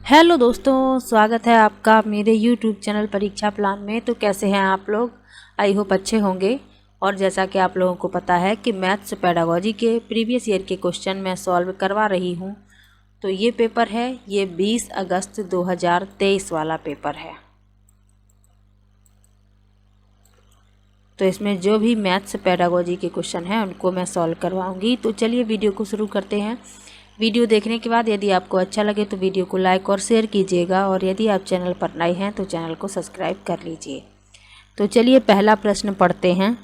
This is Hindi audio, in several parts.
हेलो दोस्तों, स्वागत है आपका मेरे YouTube चैनल परीक्षा प्लान में। तो कैसे हैं आप लोग? आई होप अच्छे होंगे। और जैसा कि आप लोगों को पता है कि मैथ्स पेडागोजी के प्रीवियस ईयर के क्वेश्चन मैं सॉल्व करवा रही हूं। तो ये पेपर है, ये 20 अगस्त 2023 वाला पेपर है। तो इसमें जो भी मैथ्स पेडागोजी के क्वेश्चन हैं उनको मैं सॉल्व करवाऊँगी। तो चलिए वीडियो को शुरू करते हैं। वीडियो देखने के बाद यदि आपको अच्छा लगे तो वीडियो को लाइक और शेयर कीजिएगा, और यदि आप चैनल पर नए हैं तो चैनल को सब्सक्राइब कर लीजिए। तो चलिए पहला प्रश्न पढ़ते हैं।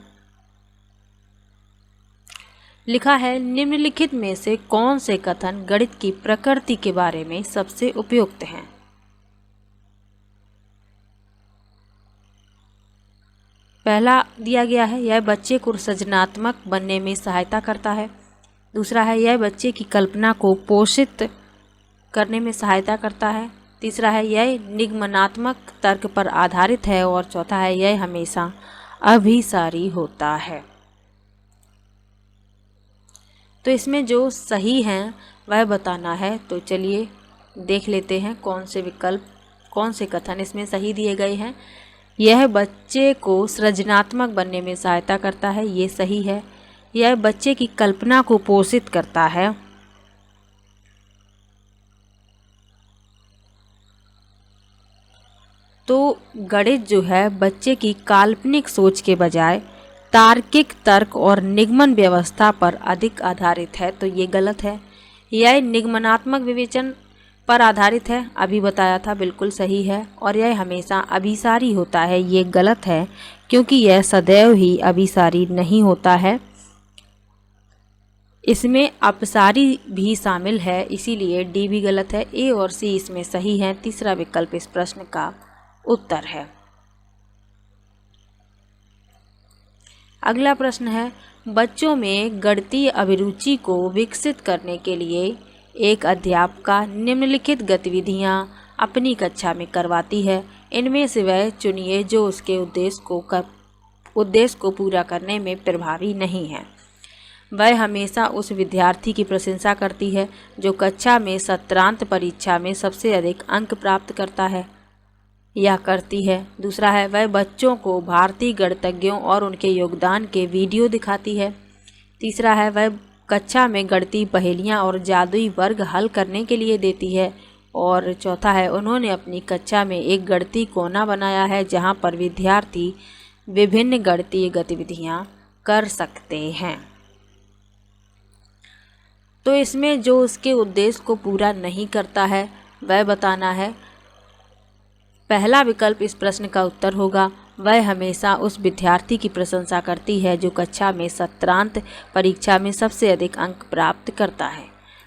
लिखा है, निम्नलिखित में से कौन से कथन गणित की प्रकृति के बारे में सबसे उपयुक्त हैं? पहला दिया गया है, यह बच्चे को सृजनात्मक बनने में सहायता करता है। दूसरा है, यह बच्चे की कल्पना को पोषित करने में सहायता करता है। तीसरा है, यह निगमनात्मक तर्क पर आधारित है। और चौथा है, यह हमेशा अभिसारी होता है। तो इसमें जो सही हैं वह बताना है। तो चलिए देख लेते हैं कौन से विकल्प, कौन से कथन इसमें सही दिए गए हैं। यह बच्चे को सृजनात्मक बनने में सहायता करता है, ये सही है। यह बच्चे की कल्पना को पोषित करता है, तो गणित जो है बच्चे की काल्पनिक सोच के बजाय तार्किक तर्क और निगमन व्यवस्था पर अधिक आधारित है, तो ये गलत है। यह निगमनात्मक विवेचन पर आधारित है, अभी बताया था, बिल्कुल सही है। और यह हमेशा अभिसारी होता है, ये गलत है, क्योंकि यह सदैव ही अभिसारी नहीं होता है, इसमें अपसारी भी शामिल है, इसीलिए डी भी गलत है। ए और सी इसमें सही है। तीसरा विकल्प इस प्रश्न का उत्तर है। अगला प्रश्न है, बच्चों में गणितीय अभिरुचि को विकसित करने के लिए एक अध्यापिका निम्नलिखित गतिविधियां अपनी कक्षा में करवाती है। इनमें से वह चुनिए जो उसके उद्देश्य को पूरा करने में प्रभावी नहीं है। वह हमेशा उस विद्यार्थी की प्रशंसा करती है जो कक्षा में सत्रांत परीक्षा में सबसे अधिक अंक प्राप्त करता है या करती है। दूसरा है, वह बच्चों को भारतीय गणितज्ञों और उनके योगदान के वीडियो दिखाती है। तीसरा है, वह कक्षा में गणितीय पहेलियां और जादुई वर्ग हल करने के लिए देती है। और चौथा है, उन्होंने अपनी कक्षा में एक गणितीय कोना बनाया है जहां पर विद्यार्थी विभिन्न गणितीय गतिविधियां कर सकते हैं। तो इसमें जो उसके उद्देश्य को पूरा नहीं करता है वह बताना है। पहला विकल्प इस प्रश्न का उत्तर होगा, वह हमेशा उस विद्यार्थी की प्रशंसा करती है जो कक्षा में सत्रांत परीक्षा में सबसे अधिक अंक प्राप्त करता है।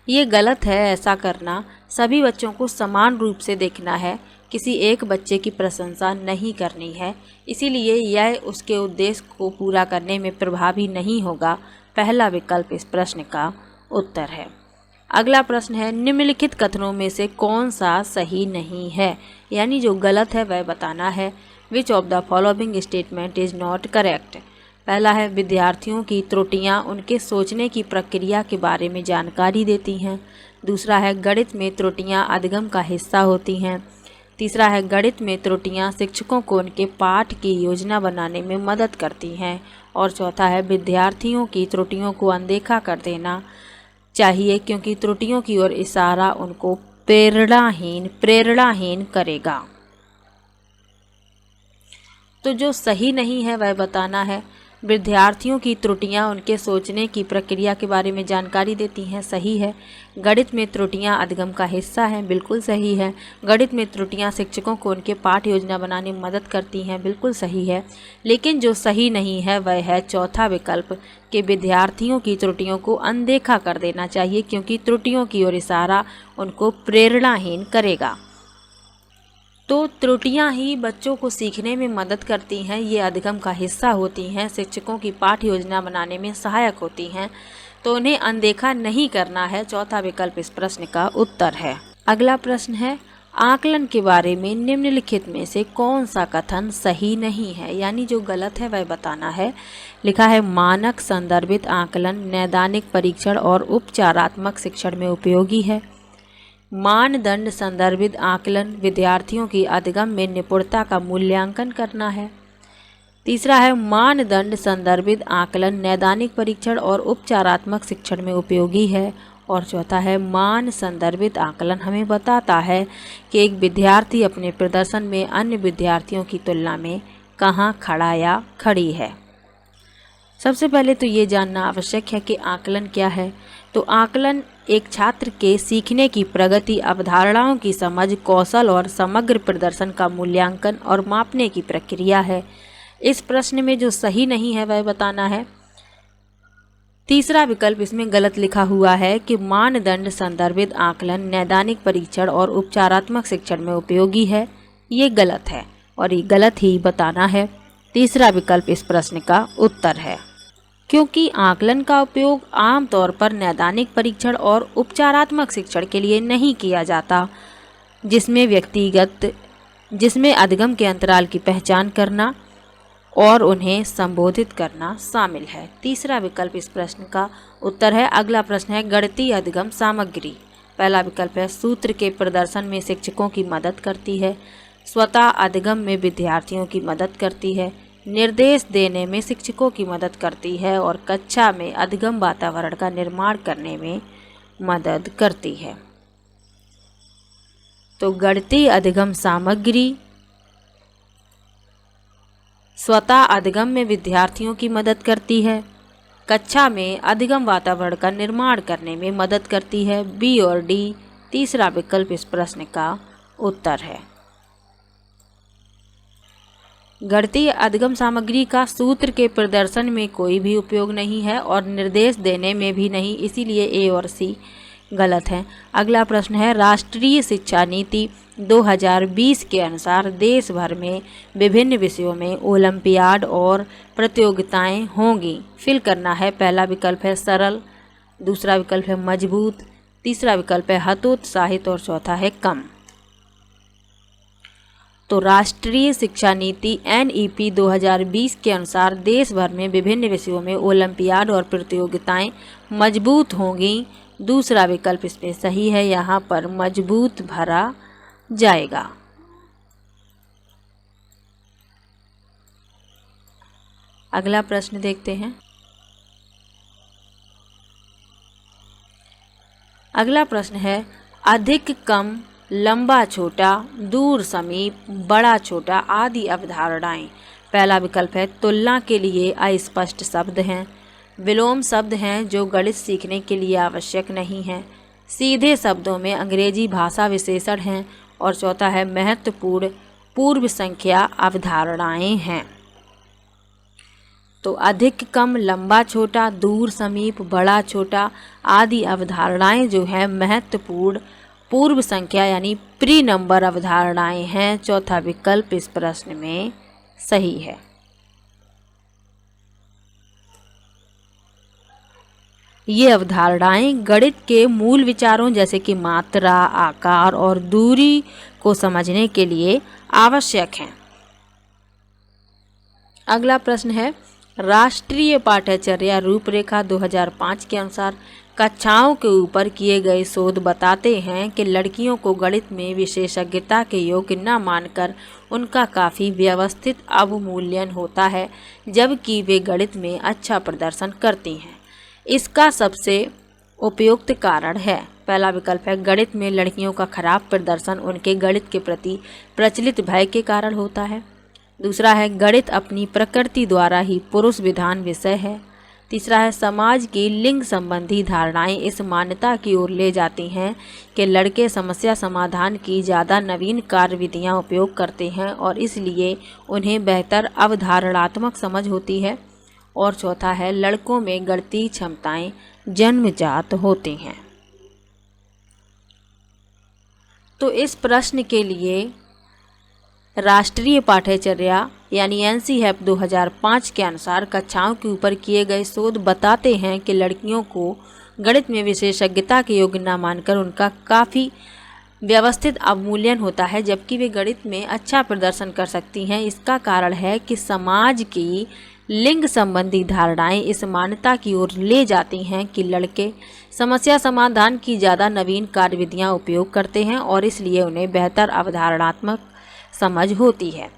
ये गलत है, ऐसा करना। सभी बच्चों को समान रूप से देखना है, किसी एक बच्चे की प्रशंसा नहीं करनी है, इसीलिए यह उसके उद्देश्य को पूरा करने में प्रभावी नहीं होगा। पहला विकल्प इस प्रश्न का उत्तर है। अगला प्रश्न है, निम्नलिखित कथनों में से कौन सा सही नहीं है, यानी जो गलत है वह बताना है। Which of the following statement is not correct. पहला है, विद्यार्थियों की त्रुटियां उनके सोचने की प्रक्रिया के बारे में जानकारी देती हैं। दूसरा है, गणित में त्रुटियां अधिगम का हिस्सा होती हैं। तीसरा है, गणित में त्रुटियां शिक्षकों को उनके पाठ की योजना बनाने में मदद करती हैं। और चौथा है, विद्यार्थियों की त्रुटियों को अनदेखा कर देना चाहिए क्योंकि त्रुटियों की ओर इशारा उनको प्रेरणाहीन करेगा। तो जो सही नहीं है वह बताना है। विद्यार्थियों की त्रुटियां उनके सोचने की प्रक्रिया के बारे में जानकारी देती हैं, सही है। गणित में त्रुटियां अधिगम का हिस्सा हैं, बिल्कुल सही है। गणित में त्रुटियां शिक्षकों को उनके पाठ योजना बनाने में मदद करती हैं, बिल्कुल सही है। लेकिन जो सही नहीं है वह है चौथा विकल्प कि विद्यार्थियों की त्रुटियों को अनदेखा कर देना चाहिए क्योंकि त्रुटियों की ओर इशारा उनको प्रेरणाहीन करेगा। तो त्रुटियां ही बच्चों को सीखने में मदद करती हैं, ये अधिगम का हिस्सा होती हैं, शिक्षकों की पाठ योजना बनाने में सहायक होती हैं, तो उन्हें अनदेखा नहीं करना है। चौथा विकल्प इस प्रश्न का उत्तर है। अगला प्रश्न है, आकलन के बारे में निम्नलिखित में से कौन सा कथन सही नहीं है, यानी जो गलत है वह बताना है। लिखा है, मानक संदर्भित आकलन नैदानिक परीक्षण और उपचारात्मक शिक्षण में उपयोगी है। मानदंड संदर्भित आकलन विद्यार्थियों की अधिगम में निपुणता का मूल्यांकन करना है। तीसरा है मानदंड संदर्भित आकलन नैदानिक परीक्षण और उपचारात्मक शिक्षण में उपयोगी है। और चौथा है मान संदर्भित आकलन हमें बताता है कि एक विद्यार्थी अपने प्रदर्शन में अन्य विद्यार्थियों की तुलना में कहाँ खड़ा या खड़ी है। सबसे पहले तो ये जानना आवश्यक है कि आकलन क्या है। तो आकलन एक छात्र के सीखने की प्रगति, अवधारणाओं की समझ, कौशल और समग्र प्रदर्शन का मूल्यांकन और मापने की प्रक्रिया है। इस प्रश्न में जो सही नहीं है वह बताना है। तीसरा विकल्प इसमें गलत लिखा हुआ है कि मानदंड संदर्भित आकलन नैदानिक परीक्षण और उपचारात्मक शिक्षण में उपयोगी है। ये गलत है और ये गलत ही बताना है। तीसरा विकल्प इस प्रश्न का उत्तर है, क्योंकि आकलन का उपयोग आमतौर पर नैदानिक परीक्षण और उपचारात्मक शिक्षण के लिए नहीं किया जाता, जिसमें अधिगम के अंतराल की पहचान करना और उन्हें संबोधित करना शामिल है। तीसरा विकल्प इस प्रश्न का उत्तर है। अगला प्रश्न है गणितीय अधिगम सामग्री। पहला विकल्प है सूत्र के प्रदर्शन में शिक्षकों की मदद करती है, स्वतः अधिगम में विद्यार्थियों की मदद करती है, निर्देश देने में शिक्षकों की मदद करती है और कक्षा में अधिगम वातावरण का निर्माण करने में मदद करती है। तो गणितीय अधिगम सामग्री स्वतः अधिगम में विद्यार्थियों की मदद करती है, कक्षा में अधिगम वातावरण का निर्माण करने में मदद करती है। बी और डी तीसरा विकल्प इस प्रश्न का उत्तर है। गणितीय अधिगम सामग्री का सूत्र के प्रदर्शन में कोई भी उपयोग नहीं है और निर्देश देने में भी नहीं, इसीलिए ए और सी गलत हैं। अगला प्रश्न है राष्ट्रीय शिक्षा नीति 2020 के अनुसार देश भर में विभिन्न विषयों में ओलंपियाड और प्रतियोगिताएं होंगी। फिल करना है। पहला विकल्प है सरल, दूसरा विकल्प है मजबूत, तीसरा विकल्प है हतोत्साहित और चौथा है कम। तो राष्ट्रीय शिक्षा नीति NEP 2020 के अनुसार देश भर में विभिन्न विषयों में ओलंपियाड और प्रतियोगिताएं मजबूत होंगी। दूसरा विकल्प इसमें सही है, यहाँ पर मजबूत भरा जाएगा। अगला प्रश्न देखते हैं। अगला प्रश्न है अधिक कम, लंबा छोटा, दूर समीप, बड़ा छोटा आदि अवधारणाएं। पहला विकल्प है तुलना के लिए अस्पष्ट शब्द हैं, विलोम शब्द हैं जो गणित सीखने के लिए आवश्यक नहीं हैं, सीधे शब्दों में अंग्रेजी भाषा विशेषण हैं और चौथा है महत्वपूर्ण पूर्व संख्या अवधारणाएं हैं। तो अधिक कम, लंबा छोटा, दूर समीप, बड़ा छोटा आदि अवधारणाएं जो हैं महत्वपूर्ण पूर्व संख्या यानी प्री नंबर अवधारणाएं हैं। चौथा विकल्प इस प्रश्न में सही है। ये अवधारणाएं गणित के मूल विचारों जैसे कि मात्रा, आकार और दूरी को समझने के लिए आवश्यक हैं। अगला प्रश्न है राष्ट्रीय पाठ्यचर्या रूपरेखा 2005 के अनुसार कक्षाओं के ऊपर किए गए शोध बताते हैं कि लड़कियों को गणित में विशेषज्ञता के योग्य न मानकर उनका काफ़ी व्यवस्थित अवमूल्यन होता है, जबकि वे गणित में अच्छा प्रदर्शन करती हैं। इसका सबसे उपयुक्त कारण है। पहला विकल्प है गणित में लड़कियों का खराब प्रदर्शन उनके गणित के प्रति प्रचलित भय के कारण होता है। दूसरा है गणित अपनी प्रकृति द्वारा ही पुरुष विधान विषय है। तीसरा है समाज की लिंग संबंधी धारणाएं इस मान्यता की ओर ले जाती हैं कि लड़के समस्या समाधान की ज़्यादा नवीन कार्यविधियां उपयोग करते हैं और इसलिए उन्हें बेहतर अवधारणात्मक समझ होती है। और चौथा है लड़कों में गणितीय क्षमताएं जन्मजात होती हैं। तो इस प्रश्न के लिए राष्ट्रीय पाठ्यचर्या यानी NCEP 2005 के अनुसार कक्षाओं के ऊपर किए गए शोध बताते हैं कि लड़कियों को गणित में विशेषज्ञता के योग्य न मानकर उनका काफ़ी व्यवस्थित अवमूल्यन होता है, जबकि वे गणित में अच्छा प्रदर्शन कर सकती हैं। इसका कारण है कि समाज की लिंग संबंधी धारणाएं इस मान्यता की ओर ले जाती हैं कि लड़के समस्या समाधान की ज़्यादा नवीन कार्यविधियां उपयोग करते हैं और इसलिए उन्हें बेहतर अवधारणात्मक समझ होती है।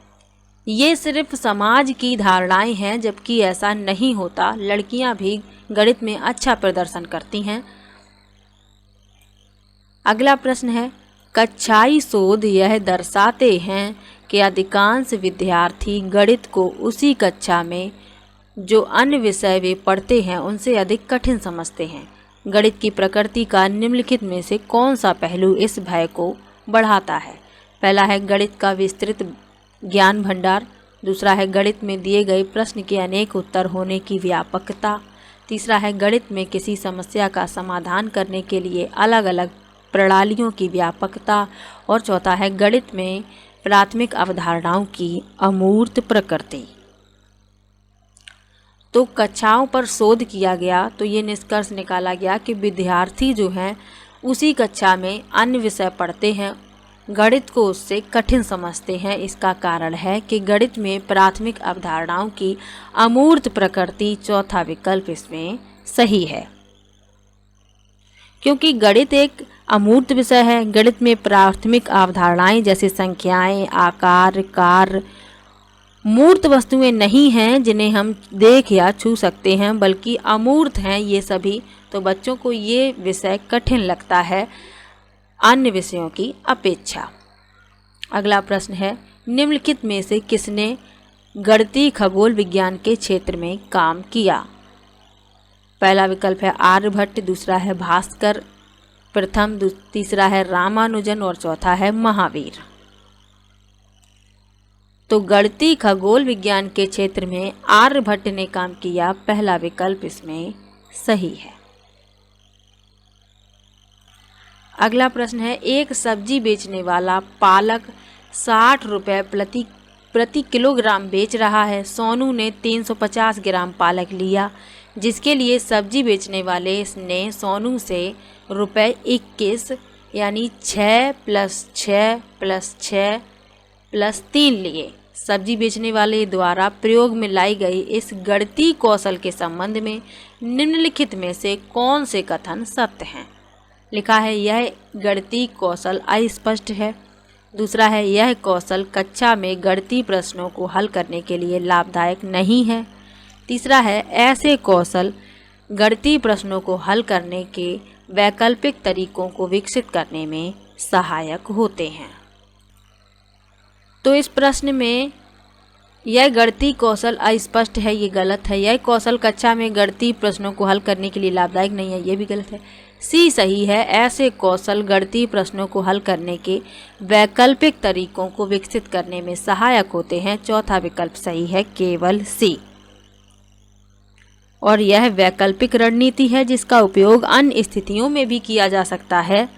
ये सिर्फ समाज की धारणाएं हैं, जबकि ऐसा नहीं होता। लड़कियां भी गणित में अच्छा प्रदर्शन करती हैं। अगला प्रश्न है, कक्षाई शोध यह दर्शाते हैं कि अधिकांश विद्यार्थी गणित को उसी कक्षा में जो अन्य विषय वे पढ़ते हैं उनसे अधिक कठिन समझते हैं। गणित की प्रकृति का निम्नलिखित में से कौन सा पहलू इस भय को बढ़ाता है? पहला है गणित का विस्तृत ज्ञान भंडार, दूसरा है गणित में दिए गए प्रश्न के अनेक उत्तर होने की व्यापकता, तीसरा है गणित में किसी समस्या का समाधान करने के लिए अलग अलग प्रणालियों की व्यापकता, और चौथा है गणित में प्राथमिक अवधारणाओं की अमूर्त प्रकृति। तो कक्षाओं पर शोध किया गया तो ये निष्कर्ष निकाला गया कि विद्यार्थी जो हैं उसी कक्षा में अन्य विषय पढ़ते हैं, गणित को उससे कठिन समझते हैं। इसका कारण है कि गणित में प्राथमिक अवधारणाओं की अमूर्त प्रकृति। चौथा विकल्प इसमें सही है, क्योंकि गणित एक अमूर्त विषय है। गणित में प्राथमिक अवधारणाएं जैसे संख्याएं, आकार, कार्य मूर्त वस्तुएं नहीं हैं जिन्हें हम देख या छू सकते हैं, बल्कि अमूर्त हैं ये सभी। तो बच्चों को ये विषय कठिन लगता है अन्य विषयों की अपेक्षा। अगला प्रश्न है, निम्नलिखित में से किसने गणितीय खगोल विज्ञान के क्षेत्र में काम किया? पहला विकल्प है आर्यभट्ट, दूसरा है भास्कर प्रथम, तीसरा है रामानुजन और चौथा है महावीर। तो गणितीय खगोल विज्ञान के क्षेत्र में आर्यभट्ट ने काम किया। पहला विकल्प इसमें सही है। अगला प्रश्न है, एक सब्जी बेचने वाला पालक 60 रुपये प्रति किलोग्राम बेच रहा है। सोनू ने 350 ग्राम पालक लिया, जिसके लिए सब्जी बेचने वाले ने सोनू से रुपये 21 यानी 6 + 6 + 6 + 3 लिए। सब्जी बेचने वाले द्वारा प्रयोग में लाई गई इस गणितीय कौशल के संबंध में निम्नलिखित में से कौन से कथन सत्य हैं? लिखा है यह गणितीय कौशल अस्पष्ट है, दूसरा है यह कौशल कक्षा में गणितीय प्रश्नों को हल करने के लिए लाभदायक नहीं है, तीसरा है ऐसे कौशल गणितीय प्रश्नों को हल करने के वैकल्पिक तरीकों को विकसित करने में सहायक होते हैं। तो इस प्रश्न में यह गणितीय कौशल अस्पष्ट है, ये गलत है। यह कौशल कक्षा में गणितीय प्रश्नों को हल करने के लिए लाभदायक नहीं है, ये भी गलत है। सी सही है, ऐसे कौशल गणितीय प्रश्नों को हल करने के वैकल्पिक तरीकों को विकसित करने में सहायक होते हैं। चौथा विकल्प सही है, केवल सी। और यह वैकल्पिक रणनीति है जिसका उपयोग अन्य स्थितियों में भी किया जा सकता है।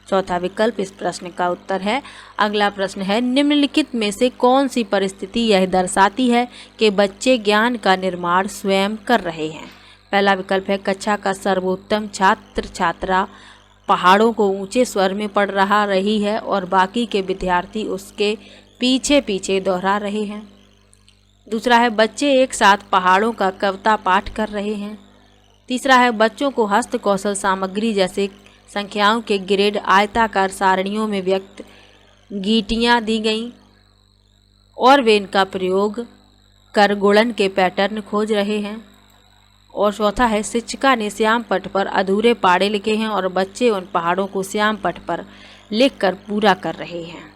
चौथा विकल्प इस प्रश्न का उत्तर है। अगला प्रश्न है, निम्नलिखित में से कौन सी परिस्थिति यह दर्शाती है कि बच्चे ज्ञान का निर्माण स्वयं कर रहे हैं? पहला विकल्प है कक्षा का सर्वोत्तम छात्र छात्रा पहाड़ों को ऊंचे स्वर में पढ़ रही है और बाकी के विद्यार्थी उसके पीछे पीछे दोहरा रहे हैं। दूसरा है बच्चे एक साथ पहाड़ों का कविता पाठ कर रहे हैं। तीसरा है बच्चों को हस्त कौशल सामग्री जैसे संख्याओं के ग्रेड आयताकार सारणियों में व्यक्त गीटियाँ दी गईं और वे इनका प्रयोग कर गुणन के पैटर्न खोज रहे हैं। और चौथा है शिक्षिका ने श्याम पट पर अधूरे पहाड़े लिखे हैं और बच्चे उन पहाड़ों को श्याम पट पर लिखकर पूरा कर रहे हैं।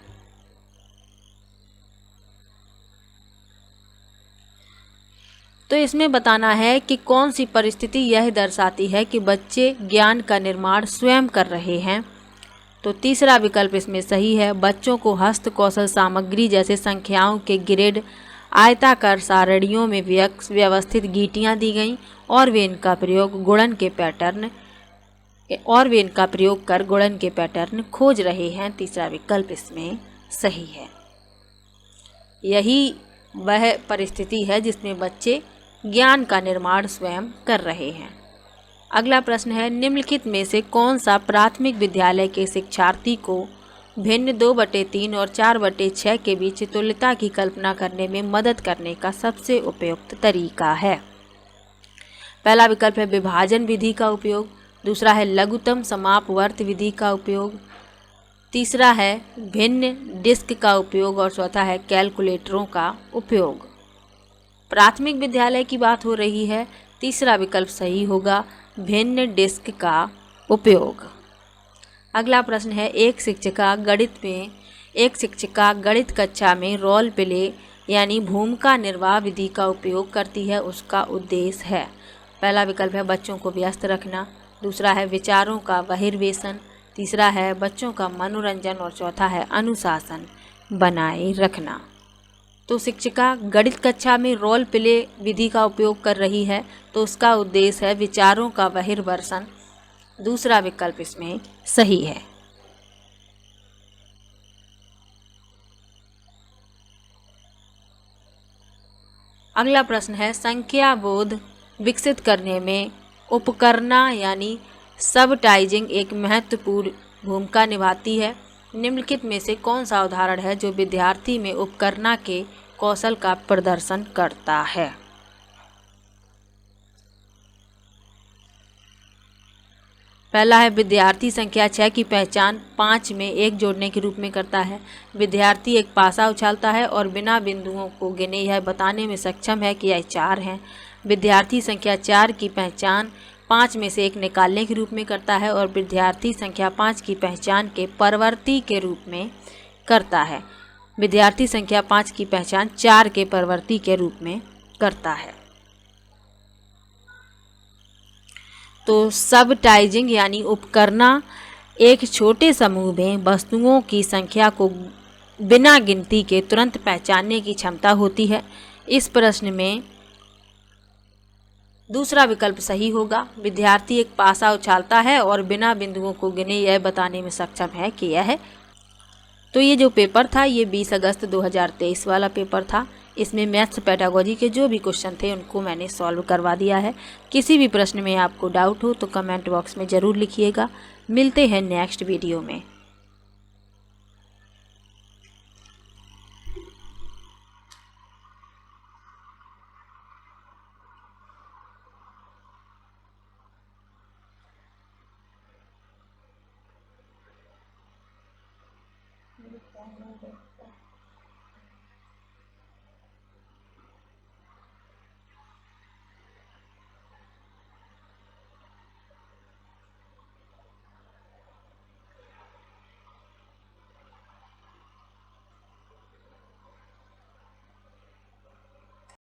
तो इसमें बताना है कि कौन सी परिस्थिति यह दर्शाती है कि बच्चे ज्ञान का निर्माण स्वयं कर रहे हैं। तो तीसरा विकल्प इसमें सही है, बच्चों को हस्त कौशल सामग्री जैसे संख्याओं के ग्रेड आयताकार सारणियों में व्यवस्थित गीटियाँ दी गईं और वे इनका प्रयोग कर गुणन के पैटर्न खोज रहे हैं। तीसरा विकल्प इसमें सही है। यही वह परिस्थिति है जिसमें बच्चे ज्ञान का निर्माण स्वयं कर रहे हैं। अगला प्रश्न है, निम्नलिखित में से कौन सा प्राथमिक विद्यालय के शिक्षार्थी को भिन्न 2/3 और 4/6 के बीच तुल्यता की कल्पना करने में मदद करने का सबसे उपयुक्त तरीका है। पहला विकल्प है विभाजन विधि का उपयोग, दूसरा है लघुत्तम समापवर्त विधि का उपयोग, तीसरा है भिन्न डिस्क का उपयोग और चौथा है कैलकुलेटरों का उपयोग। प्राथमिक विद्यालय की बात हो रही है, तीसरा विकल्प सही होगा, भिन्न डिस्क का उपयोग। अगला प्रश्न है एक शिक्षिका गणित कक्षा में रोल प्ले यानी भूमिका निर्वाह विधि का उपयोग करती है, उसका उद्देश्य है। पहला विकल्प है बच्चों को व्यस्त रखना, दूसरा है विचारों का बहिर्वेशन, तीसरा है बच्चों का मनोरंजन और चौथा है अनुशासन बनाए रखना। तो शिक्षिका गणित कक्षा में रोल प्ले विधि का उपयोग कर रही है, तो उसका उद्देश्य है विचारों का बहिर्वेशन, दूसरा विकल्प इसमें सही है। अगला प्रश्न है संख्या बोध विकसित करने में उपकरणा यानी सबटाइजिंग एक महत्वपूर्ण भूमिका निभाती है। निम्नलिखित में से कौन सा उदाहरण है जो विद्यार्थी में उपकरणा के कौशल का प्रदर्शन करता है? पहला है विद्यार्थी संख्या 6 की पहचान 5 में 1 जोड़ने के रूप में करता है। विद्यार्थी एक पासा उछालता है और बिना बिंदुओं को गिने यह बताने में सक्षम है कि यह 4 हैं। विद्यार्थी संख्या 4 की पहचान 5 में से 1 निकालने के रूप में करता है और विद्यार्थी संख्या 5 की पहचान के परवर्ती के रूप में करता है। विद्यार्थी संख्या 5 की पहचान 4 के परवर्ती के रूप में करता है। तो सबटाइजिंग यानी उपकरणा एक छोटे समूह में वस्तुओं की संख्या को बिना गिनती के तुरंत पहचानने की क्षमता होती है। इस प्रश्न में दूसरा विकल्प सही होगा, विद्यार्थी एक पासा उछालता है और बिना बिंदुओं को गिने यह बताने में सक्षम है कि यह है। तो ये जो पेपर था ये 20 अगस्त 2023 वाला पेपर था। इसमें मैथ्स पेडागोजी के जो भी क्वेश्चन थे उनको मैंने सॉल्व करवा दिया है। किसी भी प्रश्न में आपको डाउट हो तो कमेंट बॉक्स में ज़रूर लिखिएगा। मिलते हैं नेक्स्ट वीडियो में।